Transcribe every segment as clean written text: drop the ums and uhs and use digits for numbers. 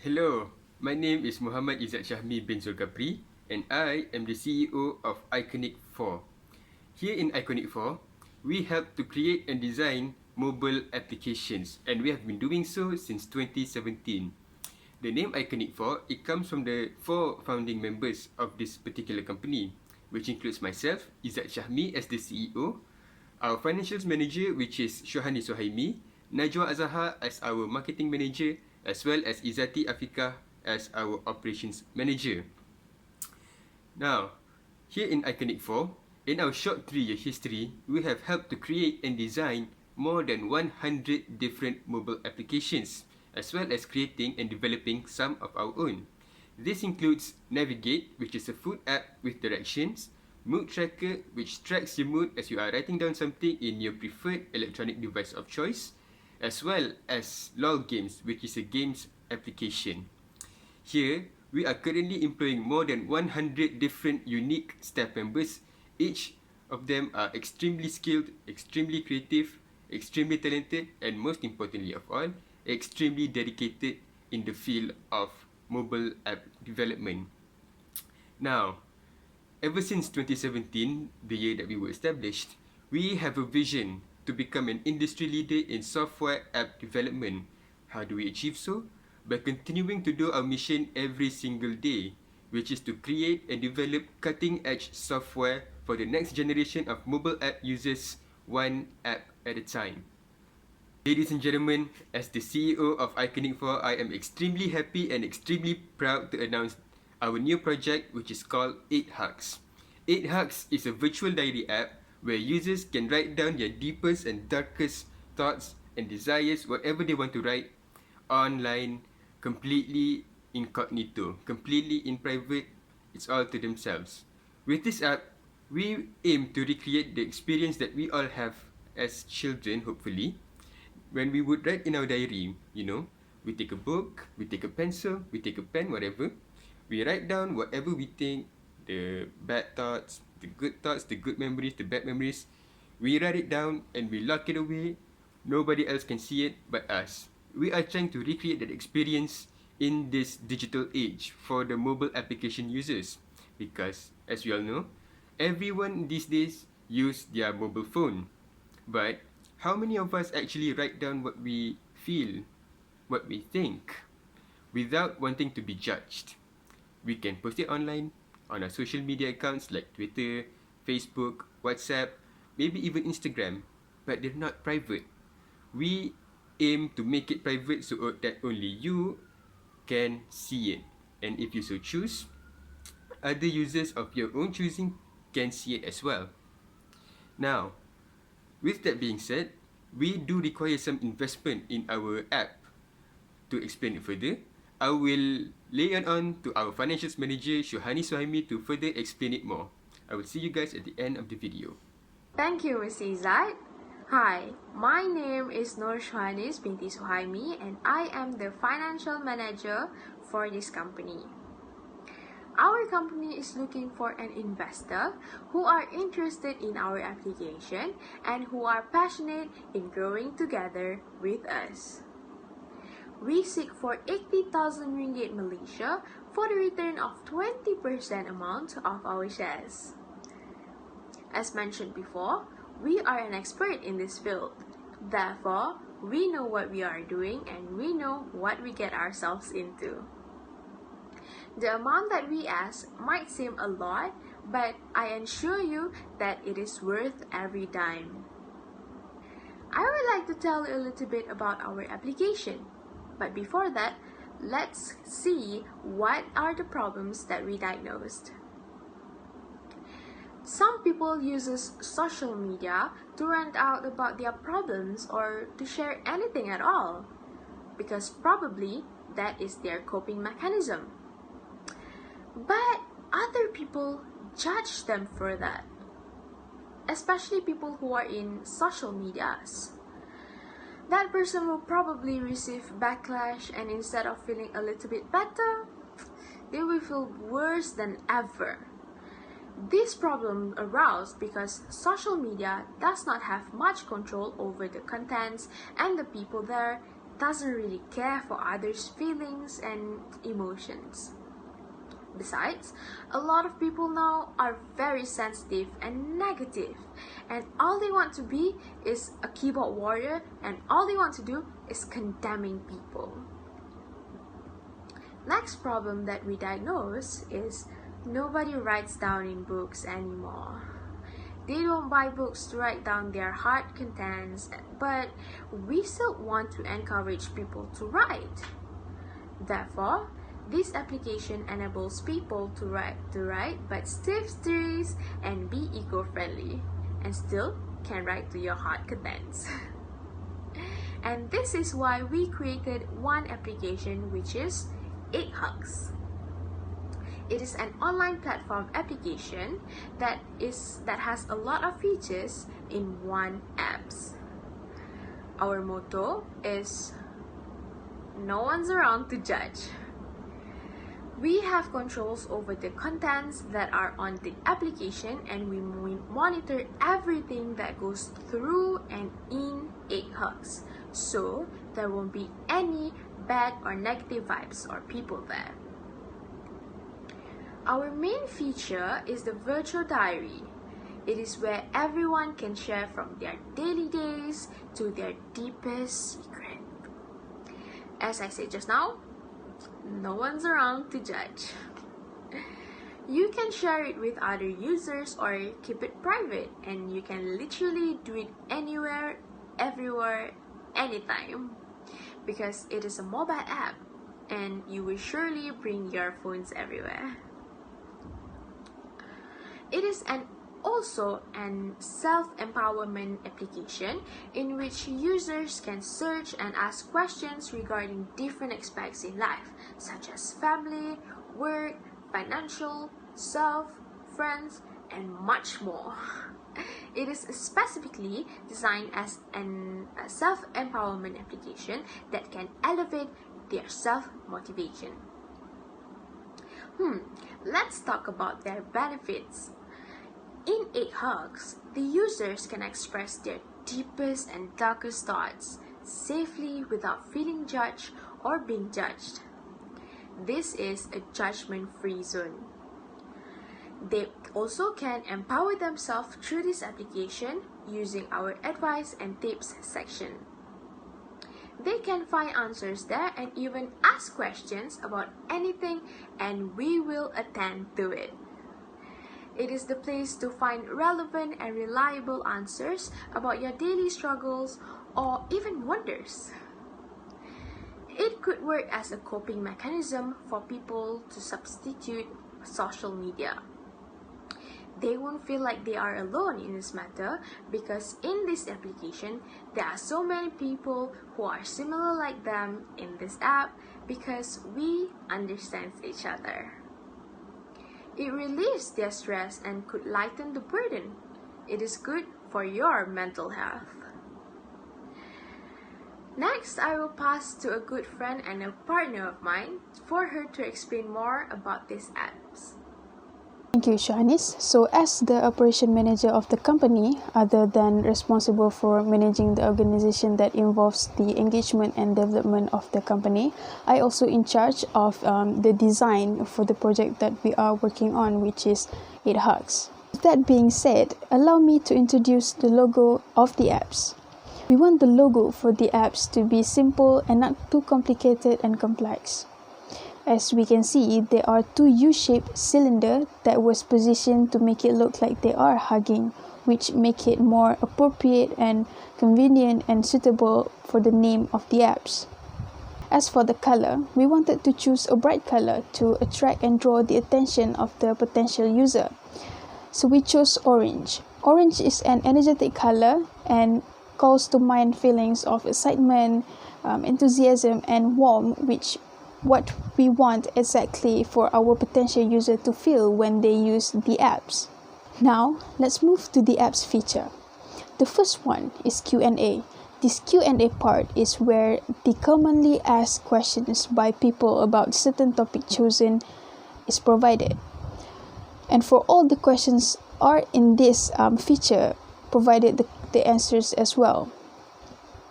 Hello, my name is Muhammad Izzat Syahmi bin Zulkaperi and I am the CEO of Iconic 4. Here in Iconic 4, we help to create and design mobile applications and we have been doing so since 2017. The name Iconic 4, it comes from the 4 founding members of this particular company, which includes myself, Izzat Syahmi as the CEO, our financials manager which is Syuhanis Suhaimi, Nurnajwa Azaha as our marketing manager, as well as Izzati Afiqah as our operations manager. Now, here in Iconic 4, in our short 3-year history, we have helped to create and design more than 100 different mobile applications, as well as creating and developing some of our own. This includes Navigate, which is a food app with directions, Mood Tracker, which tracks your mood as you are writing down something in your preferred electronic device of choice, as well as LOL Games, which is a games application. Here, we are currently employing more than 100 different unique staff members. Each of them are extremely skilled, extremely creative, extremely talented, and most importantly of all, extremely dedicated in the field of mobile app development. Now, ever since 2017, the year that we were established, we have a vision to become an industry leader in software app development. How do we achieve so? By continuing to do our mission every single day, which is to create and develop cutting-edge software for the next generation of mobile app users, one app at a time. Ladies and gentlemen, as the CEO of Iconic 4, I am extremely happy and extremely proud to announce our new project, which is called 8 Hugs. 8 Hugs is a virtual diary app where users can write down their deepest and darkest thoughts and desires, whatever they want to write, online, completely incognito, completely in private. It's all to themselves. With this app, we aim to recreate the experience that we all have as children, hopefully, when we would write in our diary. We take a book, we take a pencil, we take a pen, whatever. We write down whatever we think, the bad thoughts, the good thoughts, the good memories, the bad memories. We write it down and we lock it away. Nobody else can see it but us. We are trying to recreate that experience in this digital age for the mobile application users. Because, as we all know, everyone these days use their mobile phone. But how many of us actually write down what we feel, what we think, without wanting to be judged? We can post it online, on our social media accounts like Twitter, Facebook, WhatsApp, maybe even Instagram, but they're not private. We aim to make it private so that only you can see it. And if you so choose, other users of your own choosing can see it as well. Now, with that being said, we do require some investment in our app. To explain it further, I will lay it on to our financials manager, Syuhanis Suhaimi, to further explain it more. I will see you guys at the end of the video. Thank you, Mr. Izzat. Hi, my name is Syuhanis binti Suhaimi and I am the financial manager for this company. Our company is looking for an investor who are interested in our application and who are passionate in growing together with us. We seek for 80,000 ringgit Malaysia for the return of 20% amount of our shares. As mentioned before, we are an expert in this field. Therefore, we know what we are doing and we know what we get ourselves into. The amount that we ask might seem a lot, but I assure you that it is worth every dime. I would like to tell you a little bit about our application. But before that, let's see what are the problems that we diagnosed. Some people uses social media to rant out about their problems or to share anything at all, because probably that is their coping mechanism. But other people judge them for that, especially people who are in social medias. That person will probably receive backlash, and instead of feeling a little bit better, they will feel worse than ever. This problem arose because social media does not have much control over the contents and the people there doesn't really care for others' feelings and emotions. Besides, a lot of people now are very sensitive and negative, and all they want to be is a keyboard warrior, and all they want to do is condemning people. Next problem that we diagnose is nobody writes down in books anymore. They don't buy books to write down their heart contents, but we still want to encourage people to write. Therefore, this application enables people to write but save stories and be eco-friendly, and still can write to your heart contents. And this is why we created one application, which is 8 Hugs. It is an online platform application that has a lot of features in one app. Our motto is no one's around to judge. We have controls over the contents that are on the application, and we monitor everything that goes through and in 8 Hugs, so there won't be any bad or negative vibes or people there. Our main feature is the virtual diary. It is where everyone can share from their daily days to their deepest secret. As I said just now, no one's around to judge. You can share it with other users or keep it private, and you can literally do it anywhere, everywhere, anytime, because it is a mobile app and you will surely bring your phones everywhere. It is also an self-empowerment application in which users can search and ask questions regarding different aspects in life, such as family, work, financial, self, friends, and much more. It is specifically designed as a self-empowerment application that can elevate their self-motivation. Let's talk about their benefits. In 8 Hugs, the users can express their deepest and darkest thoughts safely without feeling judged or being judged. This is a judgment-free zone. They also can empower themselves through this application using our advice and tips section. They can find answers there and even ask questions about anything, and we will attend to it. It is the place to find relevant and reliable answers about your daily struggles or even wonders. It could work as a coping mechanism for people to substitute social media. They won't feel like they are alone in this matter, because in this application, there are so many people who are similar like them in this app, because we understand each other. It relieves their stress and could lighten the burden. It is good for your mental health. Next, I will pass to a good friend and a partner of mine for her to explain more about these apps. Thank you, Syuhanis. So, as the operation manager of the company, other than responsible for managing the organization that involves the engagement and development of the company, I also in charge of the design for the project that we are working on, which is 8 Hugs. With that being said, allow me to introduce the logo of the apps. We want the logo for the apps to be simple and not too complicated and complex. As we can see, there are 2 U-shaped cylinders that was positioned to make it look like they are hugging, which make it more appropriate and convenient and suitable for the name of the apps. As for the color, we wanted to choose a bright color to attract and draw the attention of the potential user. So we chose orange. Orange is an energetic color and calls to mind feelings of excitement, enthusiasm, and warmth, which what we want exactly for our potential user to feel when they use the apps. Now, let's move to the apps feature. The first one is Q&A. This Q&A part is where the commonly asked questions by people about certain topic chosen is provided. And for all the questions are in this feature, provided the answers as well.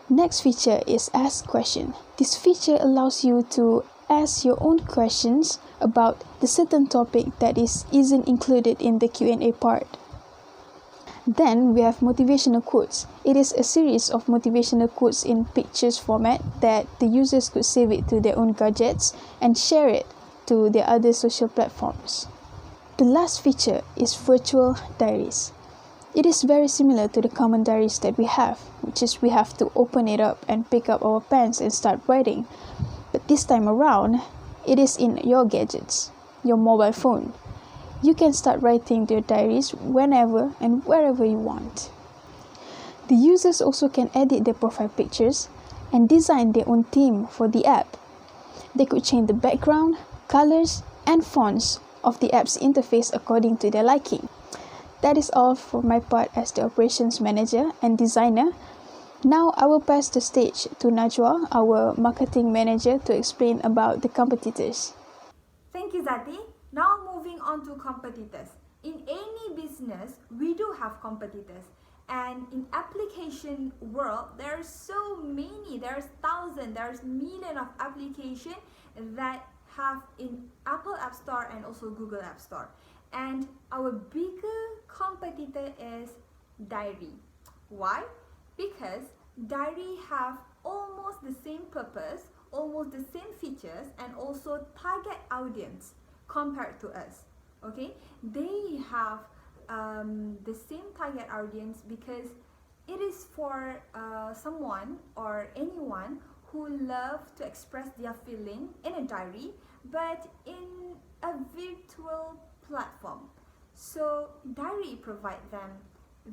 Next feature is Ask Question. This feature allows you to ask your own questions about the certain topic that isn't included in the Q&A part. Then we have motivational quotes. It is a series of motivational quotes in pictures format that the users could save it to their own gadgets and share it to their other social platforms. The last feature is virtual diaries. It is very similar to the common diaries that we have, which is we have to open it up and pick up our pens and start writing. But this time around, it is in your gadgets, your mobile phone. You can start writing their diaries whenever and wherever you want. The users also can edit their profile pictures and design their own theme for the app. They could change the background, colors, and fonts of the app's interface according to their liking. That is all for my part as the operations manager and designer. Now I will pass the stage to Najwa, our marketing manager, to explain about the competitors. Thank you, Izzati. Now moving on to competitors. In any business, we do have competitors. And in application world, there are so many, there's thousands, there's millions of applications that have in Apple App Store and also Google App Store. And our bigger competitor is Diary. Why? Because Diary have almost the same purpose, almost the same features, and also target audience compared to us. Okay, they have the same target audience because it is for someone or anyone who love to express their feeling in a diary, but in a virtual platform. So diary provide them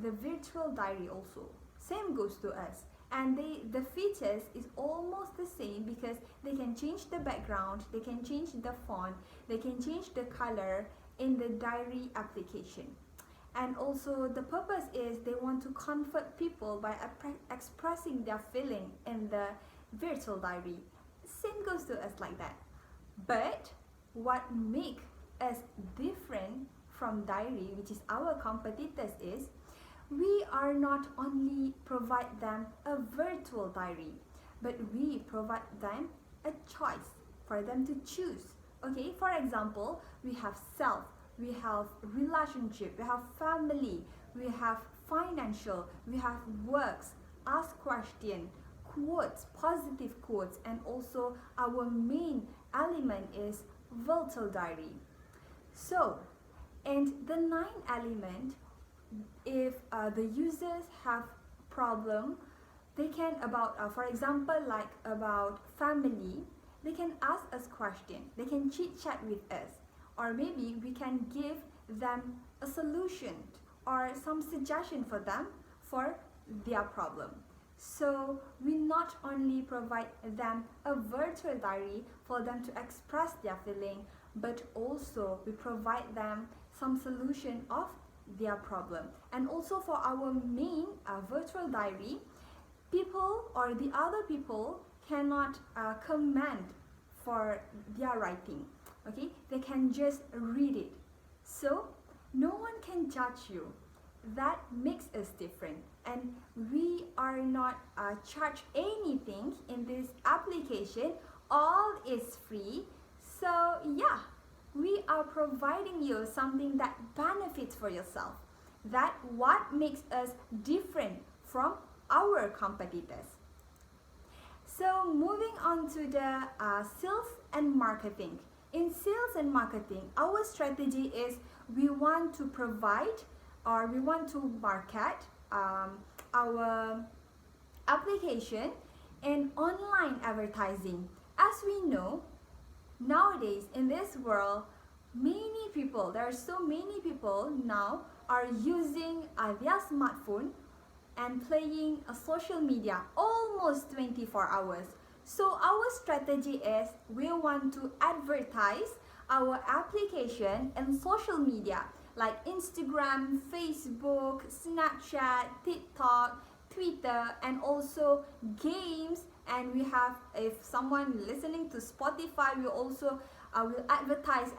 the virtual diary also. Same goes to us. And the features is almost the same because they can change the background, they can change the font, they can change the color in the diary application. And also the purpose is they want to comfort people by expressing their feeling in the virtual diary. Same goes to us like that. But what make us different from diary, which is our competitors, is we are not only provide them a virtual diary, but we provide them a choice for them to choose. Okay, for example, we have self, we have relationship, we have family, we have financial, we have works, ask question, quotes, positive quotes, and also our main element is virtual diary. So, and the 9th element, if the users have problem, they can for example, like about family, they can ask us question, they can chit chat with us, or maybe we can give them a solution or some suggestion for them for their problem. So we not only provide them a virtual diary for them to express their feeling, but also we provide them some solution of their problem. And also for our main virtual diary, people or the other people cannot comment for their writing. Okay, they can just read it. So no one can judge you. That makes us different, and we are not charged anything in this application. All is free. So yeah, we are providing you something that benefits for yourself. That what makes us different from our competitors. So moving on to the sales and marketing. In sales and marketing, our strategy is we want to provide or we want to market our application in online advertising. As we know, nowadays in this world, many people, there are so many people now are using their smartphone and playing social media almost 24 hours. So our strategy is we want to advertise our application in social media like Instagram, Facebook, Snapchat, TikTok, Twitter, and also games. And we have, if someone listening to Spotify, we also will advertise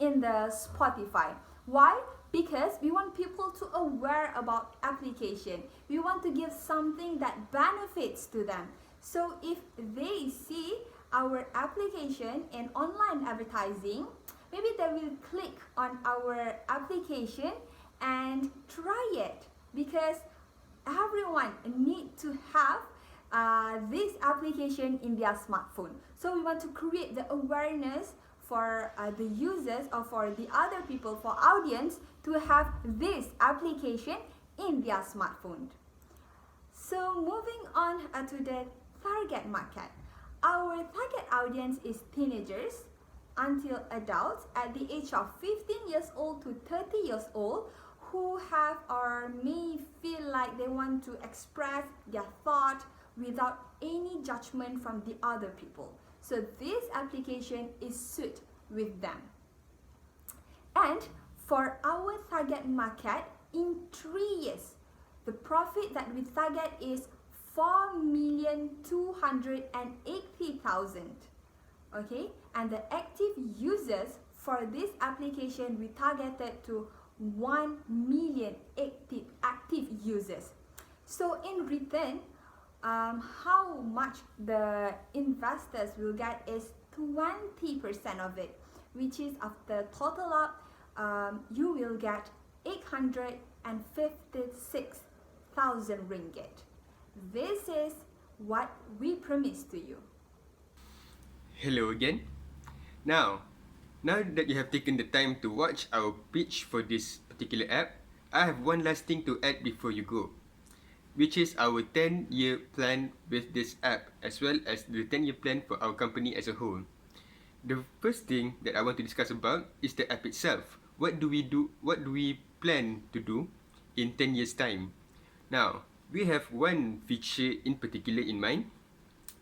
in the Spotify. Why? Because we want people to aware about application. We want to give something that benefits to them. So if they see our application in online advertising, maybe they will click on our application and try it, because everyone need to have this application in their smartphone. So we want to create the awareness for the users, or for the other people, for audience, to have this application in their smartphone. So moving on to the target market. Our target audience is teenagers until adults at the age of 15 years old to 30 years old, who have or may feel like they want to express their thought without any judgment from the other people. So this application is suited with them. And for our target market, in 3 years, the profit that we target is 4,280,000. Okay, and the active users for this application, we targeted to 1 million active users. So in return, how much the investors will get is 20% of it, which is of the total up, you will get 856,000 ringgit. This is what we promised to you. Hello again. Now that you have taken the time to watch our pitch for this particular app, I have one last thing to add before you go, which is our 10-year plan with this app, as well as the 10-year plan for our company as a whole. The first thing that I want to discuss about is the app itself. What do we plan to do in 10 years' time? Now, we have one feature in particular in mind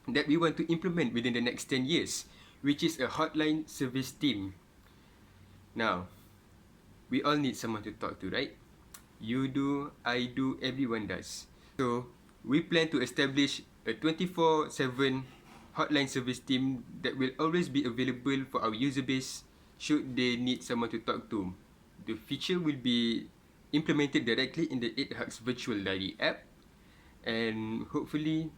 that we want to implement within the next 10 years, which is a hotline service team. Now, we all need someone to talk to, right? You do, I do, everyone does. So, we plan to establish a 24/7 hotline service team that will always be available for our user base should they need someone to talk to. The feature will be implemented directly in the 8Hugs Virtual Diary app, and hopefully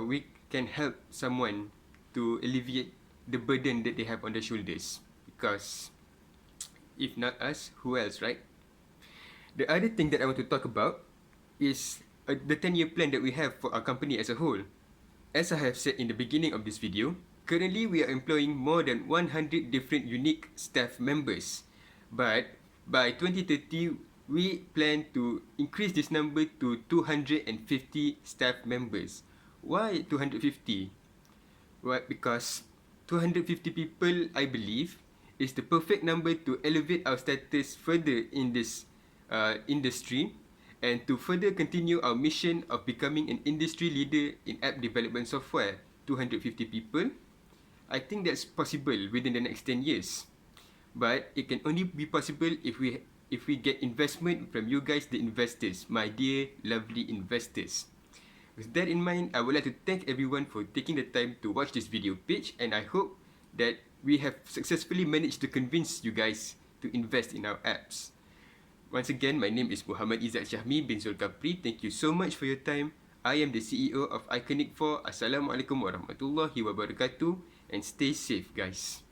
we can help someone to alleviate the burden that they have on their shoulders, because if not us, who else, right? The other thing that I want to talk about is the 10-year plan that we have for our company as a whole. As I have said in the beginning of this video, currently we are employing more than 100 different unique staff members, but by 2030 we plan to increase this number to 250 staff members. Why 250? Well, because 250 people, I believe, is the perfect number to elevate our status further in this industry, and to further continue our mission of becoming an industry leader in app development software. 250 people, I think that's possible within the next 10 years. But it can only be possible if we get investment from you guys, the investors, my dear lovely investors. With that in mind, I would like to thank everyone for taking the time to watch this video pitch, and I hope that we have successfully managed to convince you guys to invest in our apps. Once again, my name is Muhammad Izzat Syahmi bin Zulkaperi. Thank you so much for your time. I am the CEO of Iconic 4. Assalamualaikum warahmatullahi wabarakatuh, and stay safe, guys.